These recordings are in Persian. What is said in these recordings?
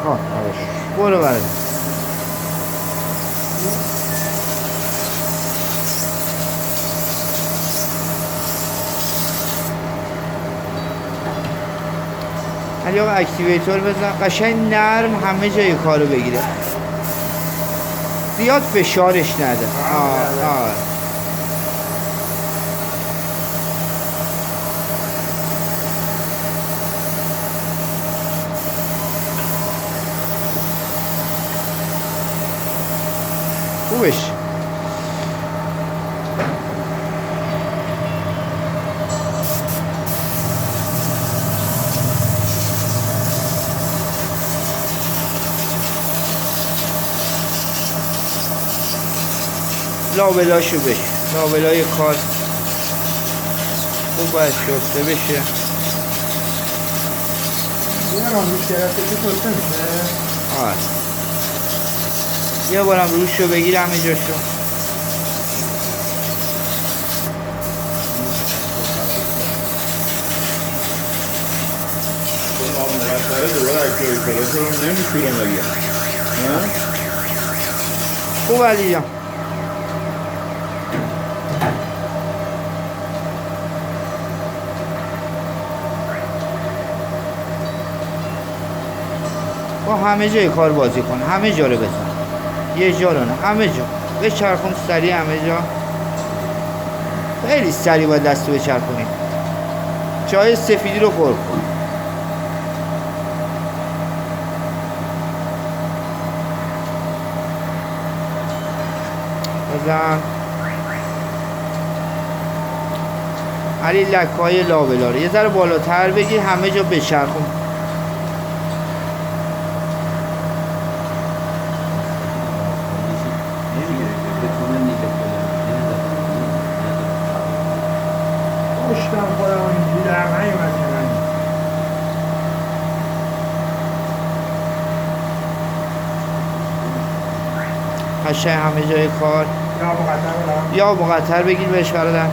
آره. برو برد. علی آقا اکتیویتور بزن قشنگ نرم همه جای کارو بگیره، زیاد فشارش نده. آه. خوبش. لابلاشو بشه، لابلای کار خوب باید شسته بشه. این هم روش گرفته که شسته میشه. آره یه بارم روش رو بگیر همه جاشو. خوب علی جان. با همه جای کار بازی کن، همه جا رو بزن، یه جا رو نه، همه جا بچرخون سریع، همه جا خیلی سریع باید دستو بچرخونی، جای سفیدی رو پر کن. بزن علی لکای لابلا رو یه ذره بالاتر بگیر، همه جا بچرخون. پشتم خودم اینجوری در نیومد که من. قشنگ همه جای کار. یا مقطر بگیر بهش برادر.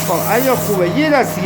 خب اگه خوبه یه دست دیگه